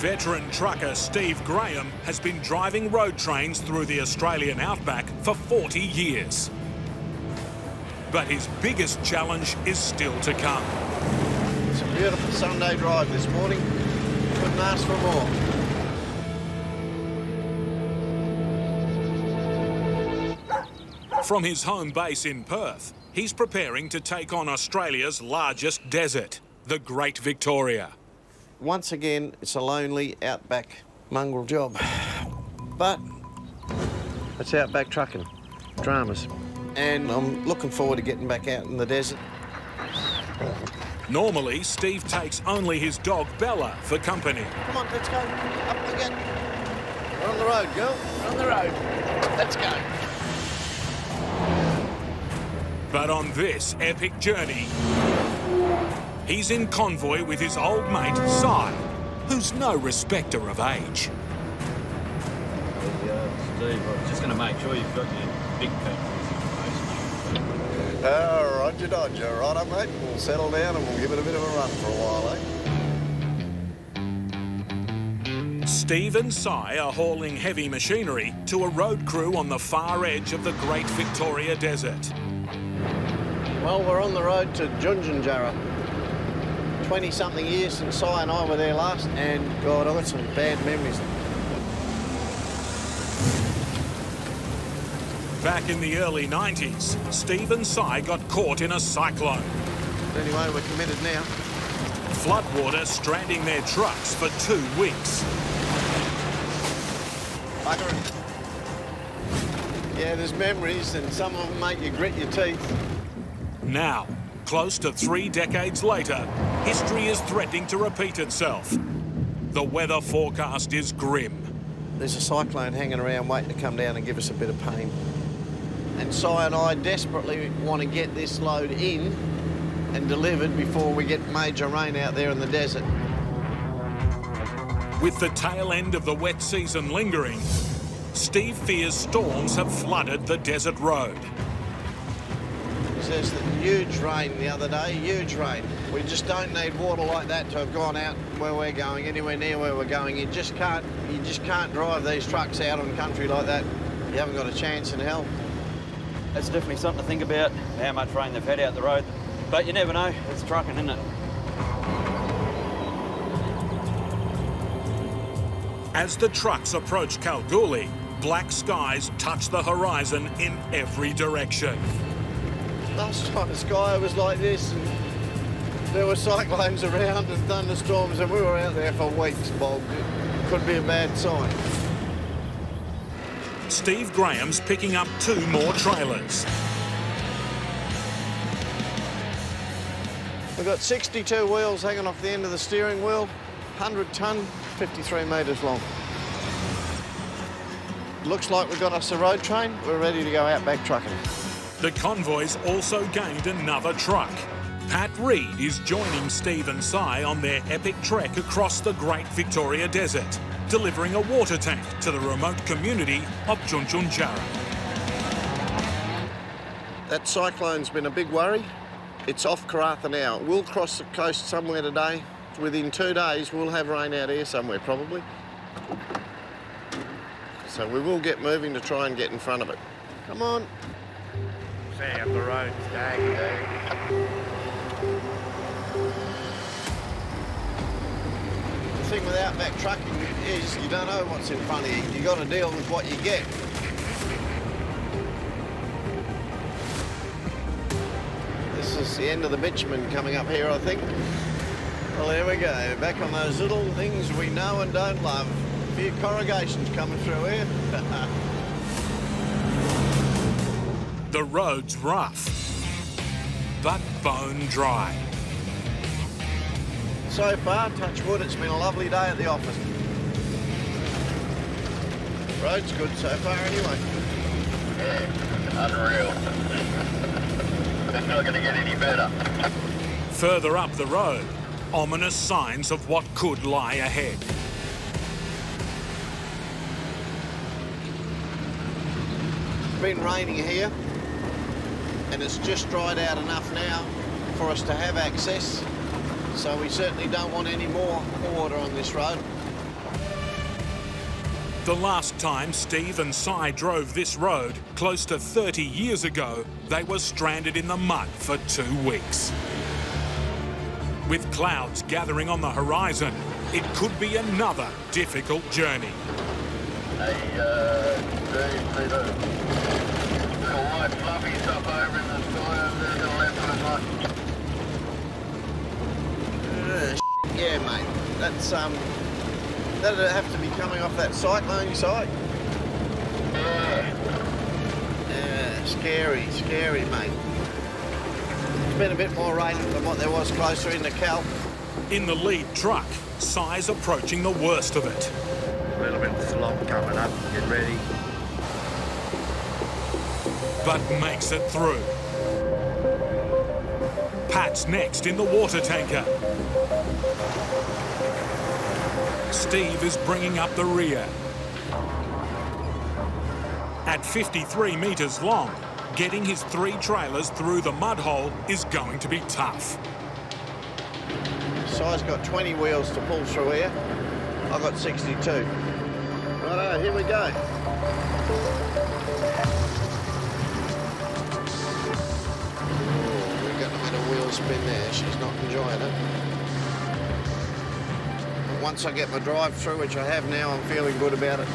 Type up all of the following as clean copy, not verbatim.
Veteran trucker Steve Grahame has been driving road trains through the Australian outback for 40 years. But his biggest challenge is still to come. It's a beautiful Sunday drive this morning. Couldn't ask for more. From his home base in Perth, he's preparing to take on Australia's largest desert, the Great Victoria. Once again, it's a lonely outback mongrel job. But it's outback trucking, dramas. And I'm looking forward to getting back out in the desert. Normally, Steve takes only his dog Bella for company. Come on, let's go. Up again. We're on the road, girl. We're on the road. Let's go. But on this epic journey, he's in convoy with his old mate, Si, who's no respecter of age. Steve, I'm just going to make sure you've got your big pencils in place, mate. Roger, Dodger. Righto, mate. We'll settle down and we'll give it a bit of a run for a while, eh? Steve and Si are hauling heavy machinery to a road crew on the far edge of the Great Victoria Desert. Well, we're on the road to Junjunjara. 20-something years since Si and I were there last, and God, I've got some bad memories. Back in the early 90s, Steve and Si got caught in a cyclone. Anyway, we're committed now. Floodwater stranding their trucks for 2 weeks. Bugger. Yeah, there's memories, and some of them make you grit your teeth. Now, close to 3 decades later, history is threatening to repeat itself. The weather forecast is grim. There's a cyclone hanging around waiting to come down and give us a bit of pain. And Si and I desperately want to get this load in and delivered before we get major rain out there in the desert. With the tail end of the wet season lingering, Steve fears storms have flooded the desert road. There's the huge rain the other day, huge rain. We just don't need water like that to have gone out where we're going, anywhere near where we're going. You just can't drive these trucks out on country like that. You haven't got a chance in hell. That's definitely something to think about, how much rain they've had out the road. But you never know, it's trucking, isn't it? As the trucks approach Kalgoorlie, black skies touch the horizon in every direction. Last time the sky was like this, and there were cyclones around and thunderstorms, and we were out there for weeks, Bob. It could be a bad sign. Steve Grahame's picking up 2 more trailers. We've got 62 wheels hanging off the end of the steering wheel, 100 tonne, 53 metres long. Looks like we've got us a road train. We're ready to go outback trucking. The convoy's also gained another truck. Pat Reed is joining Steve and Si on their epic trek across the Great Victoria Desert, delivering a water tank to the remote community of Junjunjara. That cyclone's been a big worry. It's off Karratha now. We'll cross the coast somewhere today. Within 2 days, we'll have rain out here somewhere, probably. So we will get moving to try and get in front of it. Come on. Stay up the road, stay. The thing with outback trucking is you don't know what's in front of you. You've got to deal with what you get. This is the end of the bitumen coming up here, I think. Well, here we go. Back on those little things we know and don't love. A few corrugations coming through here. The road's rough, but bone dry. So far, touch wood, it's been a lovely day at the office. Road's good so far anyway. Yeah, unreal. It's not going to get any better. Further up the road, ominous signs of what could lie ahead. It's been raining here, and it's just dried out enough now for us to have access, so we certainly don't want any more water on this road. The last time Steve and Si drove this road, close to 30 years ago, they were stranded in the mud for 2 weeks. With clouds gathering on the horizon, it could be another difficult journey. Hey, Steve, see the little white fluffy stuff over in the sky over there to the left of the light? Yeah, mate. That's, that'd have to be coming off that cyclone site. Yeah, scary, mate. It's been a bit more rain than what there was closer in the Cal. In the lead truck, Si's approaching the worst of it. A little bit of slop coming up, get ready. But makes it through. Pat's next in the water tanker. Steve is bringing up the rear. At 53 metres long, getting his 3 trailers through the mud hole is going to be tough. Si's got 20 wheels to pull through here. I've got 62. Righto, here we go. We've got a bit of wheel spin there. She's not enjoying it. Once I get my drive through, which I have now, I'm feeling good about it.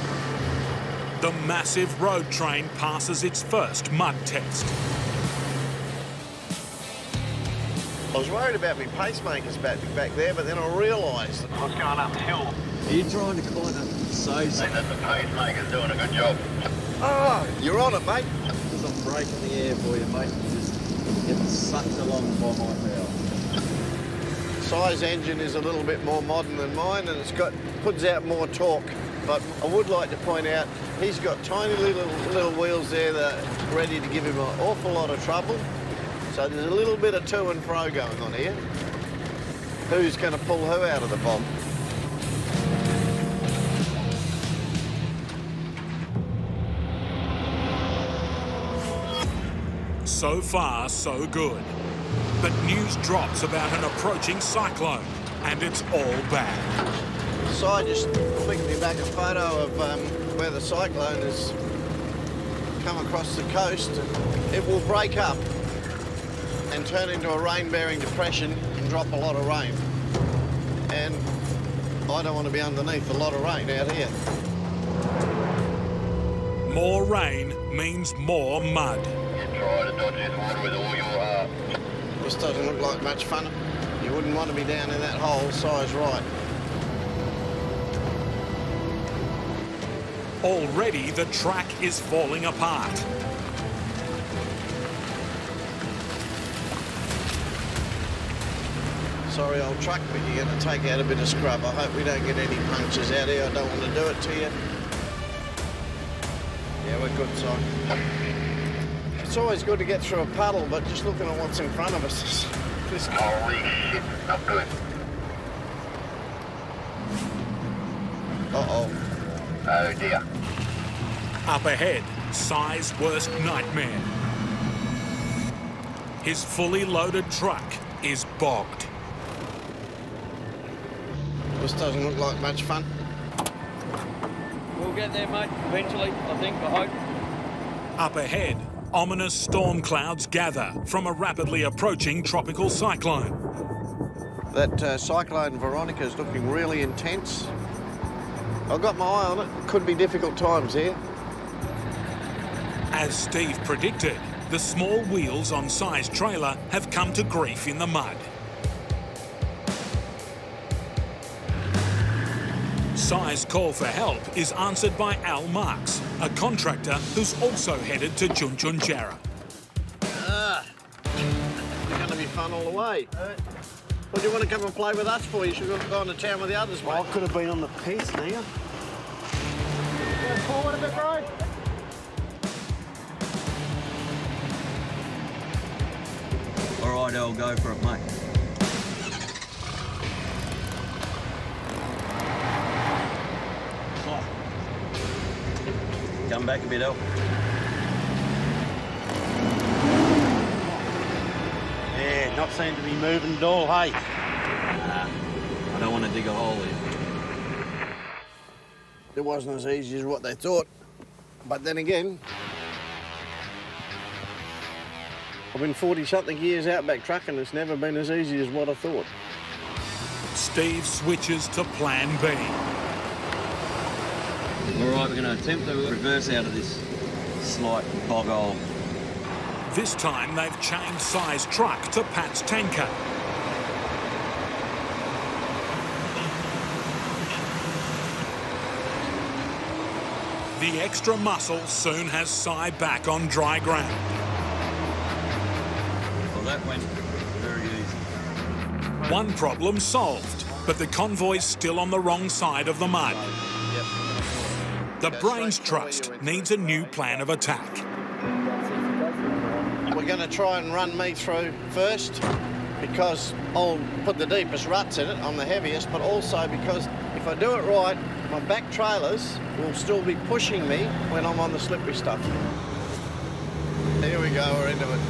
The massive road train passes its first mud test. I was worried about my pacemakers back there, but then I realised I was going uphill. Are you trying to kind of say Hey, something? that the pacemaker's doing a good job. Oh, you're on it, mate. Because I'm breaking the air for you, mate. Just getting sucked along by my power. Si's engine is a little bit more modern than mine, and it's puts out more torque. But I would like to point out he's got tiny little wheels there that are ready to give him an awful lot of trouble. So there's a little bit of to and fro going on here. Who's going to pull who out of the bomb? So far, so good. But news drops about an approaching cyclone, and it's all bad. Si just flicked me back a photo of where the cyclone has come across the coast. It will break up and turn into a rain-bearing depression and drop a lot of rain. And I don't want to be underneath a lot of rain out here. More rain means more mud. You try to dodge this water with all your heart. This doesn't look like much fun. You wouldn't want to be down in that hole, Si's right. Already the track is falling apart. Sorry, old truck, but you're going to take out a bit of scrub. I hope we don't get any punctures out here. I don't want to do it to you. Yeah, we're good, Si. It's always good to get through a puddle, but just looking at what's in front of us, this Holy shit, not good. Uh-oh. Oh dear. Up ahead, Si's worst nightmare. His fully loaded truck is bogged. This doesn't look like much fun. We'll get there, mate, eventually, I think, I hope. Up ahead, ominous storm clouds gather from a rapidly approaching tropical cyclone. That cyclone Veronica is looking really intense. I've got my eye on it. Could be difficult times here. As Steve predicted, the small wheels on Si's trailer have come to grief in the mud. Si's call for help is answered by Al Marks, a contractor who's also headed to Chunchunjara. It's going to be fun all the way. What do you want to come and play with us for? You should have gone to town with the others, mate. I could have been on the piss now. Go forward a bit, bro. All right, I'll go for it, mate. Come back a bit, El. Yeah, not seem to be moving at all, hey? I don't want to dig a hole in. it wasn't as easy as what they thought. But then again, I've been 40-something years outback trucking, and it's never been as easy as what I thought. Steve switches to plan B. All right, we're going to attempt to reverse out of this slight bog hole. This time they've changed size truck to Pat's tanker. The extra muscle soon has Si back on dry ground. Well, that went very easy. One problem solved, but the convoy's still on the wrong side of the mud. The brains trust needs a new plan of attack. We're going to try and run me through first because I'll put the deepest ruts in it. I'm the heaviest, but also because if I do it right, my back trailers will still be pushing me when I'm on the slippery stuff. Here we go, we're into it.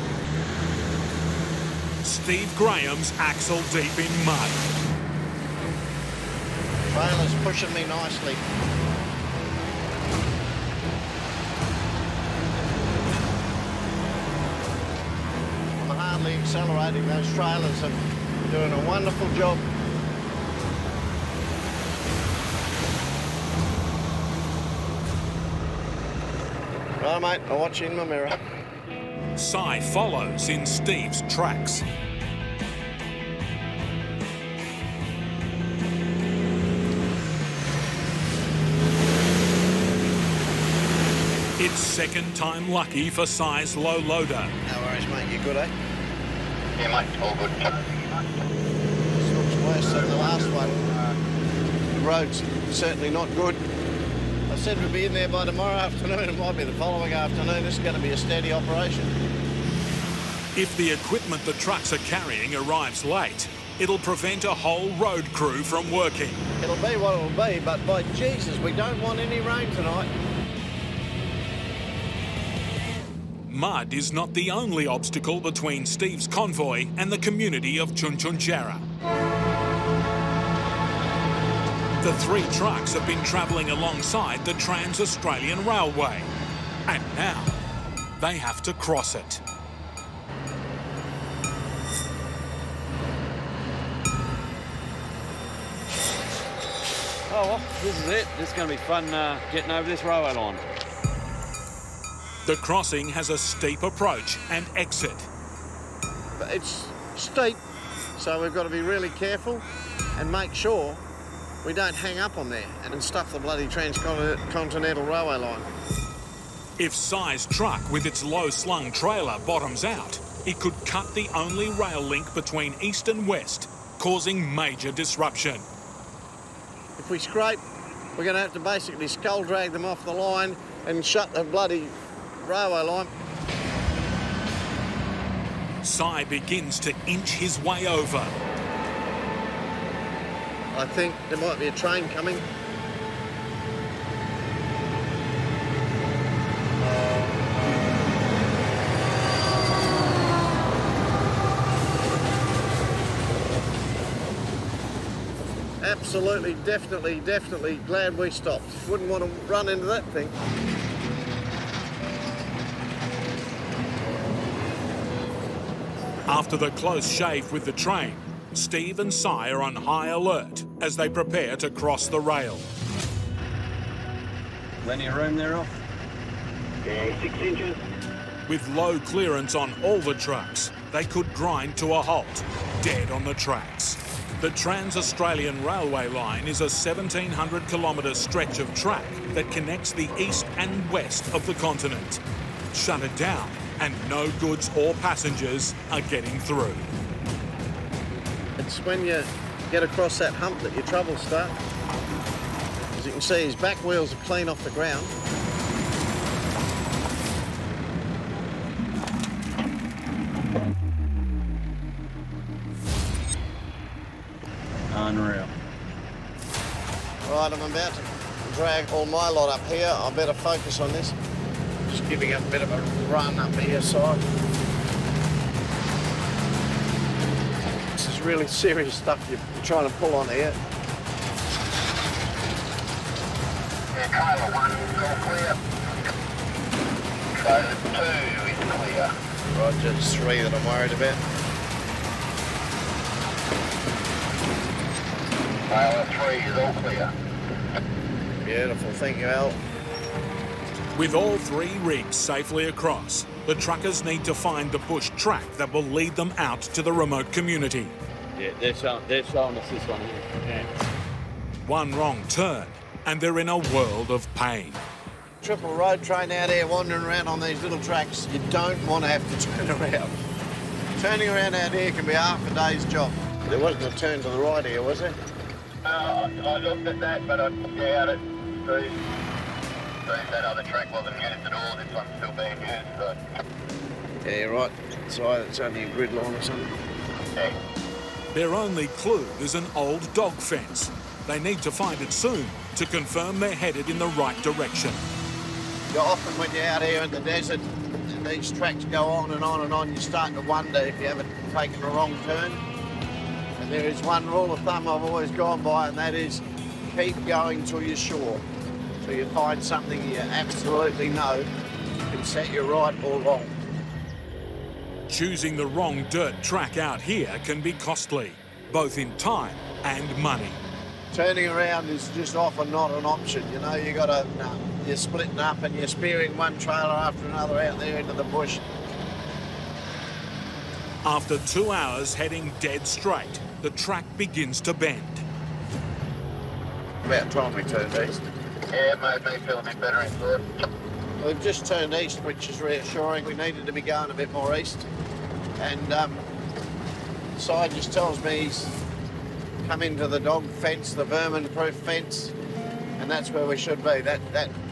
Steve Grahame's axle deep in mud. Trailer's pushing me nicely. I'm hardly accelerating. Those trailers are doing a wonderful job. Right, mate, I'll watch you in my mirror. Si follows in Steve's tracks. It's second time lucky for Si's low loader. No worries, mate, you good, eh? Yeah, mate, all good. This looks worse than the last one. The road's certainly not good. I said we'd be in there by tomorrow afternoon. It might be the following afternoon. This is going to be a steady operation. If the equipment the trucks are carrying arrives late, it'll prevent a whole road crew from working. It'll be what it'll be, but by Jesus, we don't want any rain tonight. Mud is not the only obstacle between Steve's convoy and the community of Chunchunchera. The three trucks have been travelling alongside the Trans-Australian Railway, and now they have to cross it. Oh, well, this is it. It's going to be fun getting over this railway line. The crossing has a steep approach and exit. But it's steep, so we've got to be really careful and make sure we don't hang up on there and stuff the bloody transcontinental railway line. If Si's truck with its low-slung trailer bottoms out, it could cut the only rail link between east and west, causing major disruption. If we scrape, we're going to have to basically skull drag them off the line and shut the bloody railway line. Si begins to inch his way over. I think there might be a train coming. Absolutely, definitely glad we stopped. Wouldn't want to run into that thing. After the close shave with the train, Steve and Si are on high alert as they prepare to cross the rail. Plenty of room there, off? Yeah, 6 inches. With low clearance on all the trucks, they could grind to a halt, dead on the tracks. The Trans-Australian Railway line is a 1,700-kilometre stretch of track that connects the east and west of the continent. Shut it down, and no goods or passengers are getting through. It's when you get across that hump that your troubles start. As you can see, his back wheels are clean off the ground. Unreal. Right, I'm about to drag all my lot up here. I better focus on this. Just giving it a bit of a run up here, side. This is really serious stuff you're trying to pull on here. trailer 1 is all clear. Trailer 2 is clear. Roger, it's 3 that I'm worried about. Trailer 3 is all clear. Beautiful, thank you, Al. With all 3 rigs safely across, the truckers need to find the bush track that will lead them out to the remote community. Yeah, they're showing us this one here. Yeah. One wrong turn, and they're in a world of pain. Triple road train out here wandering around on these little tracks. You don't want to have to turn around. Turning around out here can be half a day's job. There wasn't a turn to the right here, was there? I looked at that, but I doubt it. See, that other track wasn't used at all. This one's still being used, so... Yeah, you're right. It's either it's only a grid line or something. Yeah. Their only clue is an old dog fence. They need to find it soon to confirm they're headed in the right direction. Often when you're out here in the desert, and these tracks go on and on and on, you start to wonder if you haven't taken a wrong turn. And there is one rule of thumb I've always gone by, and that is keep going till you're sure. Till you find something you absolutely know can set you right or wrong. Choosing the wrong dirt track out here can be costly, both in time and money. Turning around is just often not an option. You know, you're splitting up and you're spearing one trailer after another out there into the bush. After 2 hours heading dead straight, the track begins to bend. About time we turned east. Yeah, it made me feel a bit better inside. We've just turned east, which is reassuring. We needed to be going a bit more east. And the side just tells me he's come into the dog fence, the vermin-proof fence, and that's where we should be.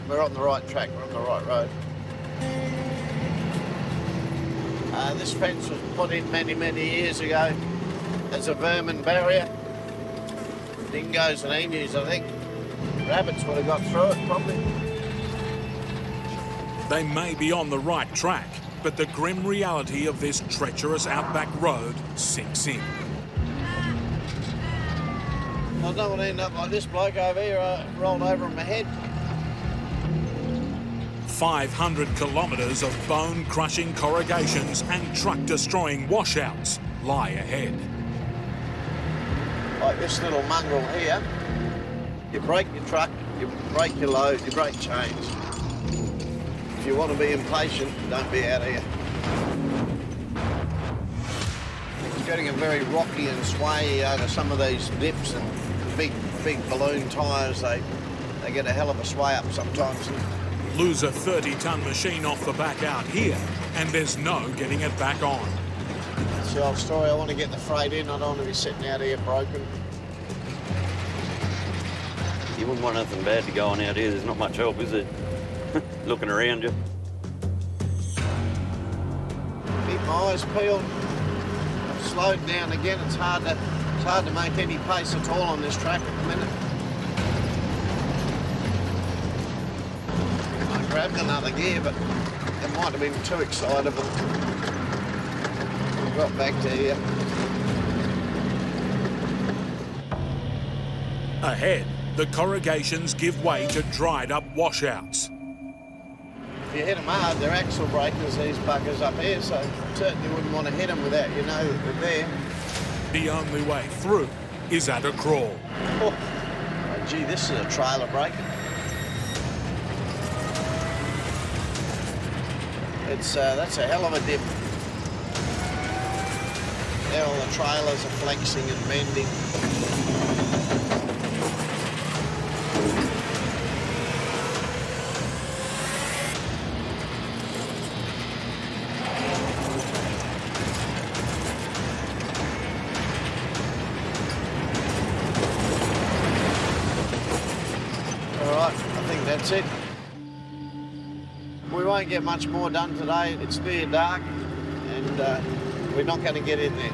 We're on the right track, we're on the right road. This fence was put in many, many years ago as a vermin barrier. Dingoes and emus, I think. Rabbits would have got through it, probably. They may be on the right track, but the grim reality of this treacherous outback road sinks in. I don't want to end up like this bloke over here, rolled over on my head. 500 kilometres of bone-crushing corrugations and truck-destroying washouts lie ahead. Like this little mongrel here, you break your truck, you break your load, you break change. If you want to be impatient, don't be out here. It's getting a very rocky and sway over some of these dips, and big balloon tyres, they get a hell of a sway up sometimes. Lose a 30-tonne machine off the back out here, and there's no getting it back on. That's the old story. I want to get the freight in. I don't want to be sitting out here broken. You wouldn't want nothing bad to go on out here. There's not much help, is it? Looking around you. Keep my eyes peeled. I've slowed down again. It's hard to make any pace at all on this track at the minute. I grabbed another gear, but it might have been too excitable. I got back to here. Ahead, the corrugations give way to dried-up washouts. If you hit them hard, they're axle breakers, these buggers up here, so certainly wouldn't want to hit them without you know that they're there. The only way through is at a crawl. Oh, gee, this is a trailer break. That's a hell of a dip. There all the trailers are flexing and bending. All right, I think that's it. We won't get much more done today. It's near dark, and we're not going to get in there.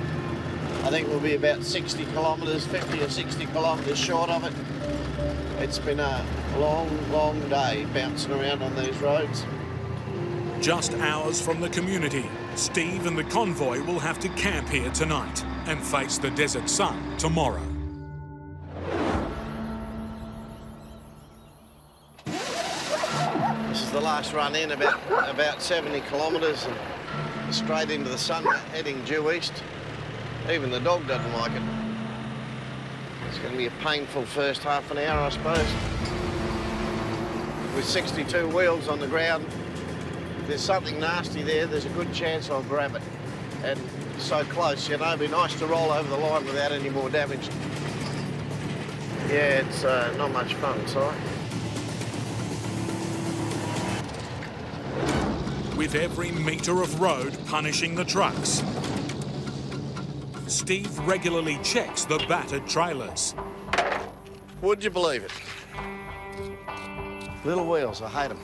I think we'll be about 60 kilometres, 50 or 60 kilometres short of it. It's been a long, long day bouncing around on these roads. Just hours from the community, Steve and the convoy will have to camp here tonight and face the desert sun tomorrow. the last run in, about 70 kilometres and straight into the sun, heading due east. Even the dog doesn't like it. It's going to be a painful first half an hour, I suppose. With 62 wheels on the ground, if there's something nasty there, there's a good chance I'll grab it. And so close, you know, it'd be nice to roll over the line without any more damage. Yeah, it's not much fun, sorry. With every metre of road punishing the trucks, Steve regularly checks the battered trailers. Would you believe it? Little wheels, I hate them.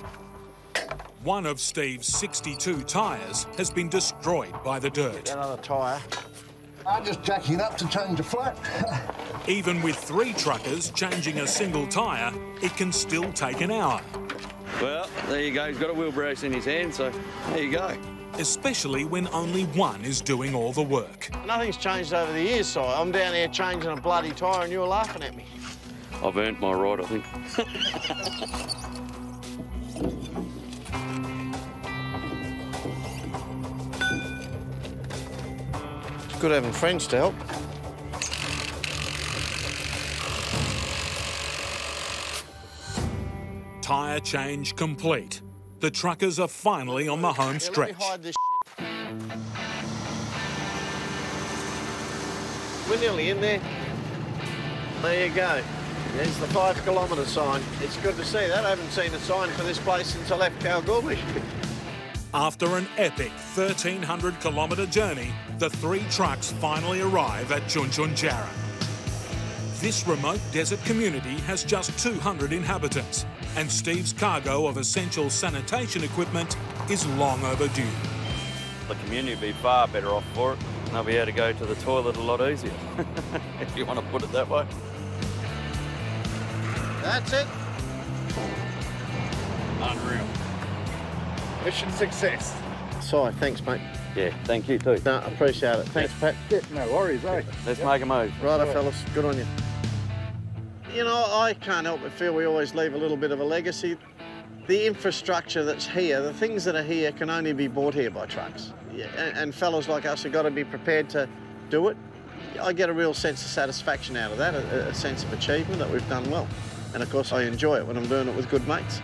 One of Steve's 62 tyres has been destroyed by the dirt. Another tyre. I'm just jacking up to change a flat. Even with 3 truckers changing a single tyre, it can still take an hour. Well, there you go. He's got a wheelbarrow in his hand, so there you go. Especially when only one is doing all the work. Nothing's changed over the years, Si. I'm down here changing a bloody tyre and you were laughing at me. I've earned my right, I think. It's good having friends to help. Tyre change complete. The truckers are finally on the home stretch. Let me hide this shit. We're nearly in there. There you go. There's the 5 kilometre sign. It's good to see that. I haven't seen a sign for this place since I left Kalgoorlie. After an epic 1,300 kilometre journey, the 3 trucks finally arrive at Chunchunjara. This remote desert community has just 200 inhabitants, and Steve's cargo of essential sanitation equipment is long overdue. The community would be far better off for it. They'll be able to go to the toilet a lot easier, if you want to put it that way. That's it. Unreal. Mission success. Si, thanks, mate. Yeah, thank you too. No, I appreciate it. Thanks, Pat. Yeah, no worries, eh? Let's make a move. Righto, fellas. Good on you. You know, I can't help but feel we always leave a little bit of a legacy. The infrastructure that's here, the things that are here can only be brought here by trucks. Yeah, and fellas like us have got to be prepared to do it. I get a real sense of satisfaction out of that, a sense of achievement that we've done well. And of course, I enjoy it when I'm doing it with good mates.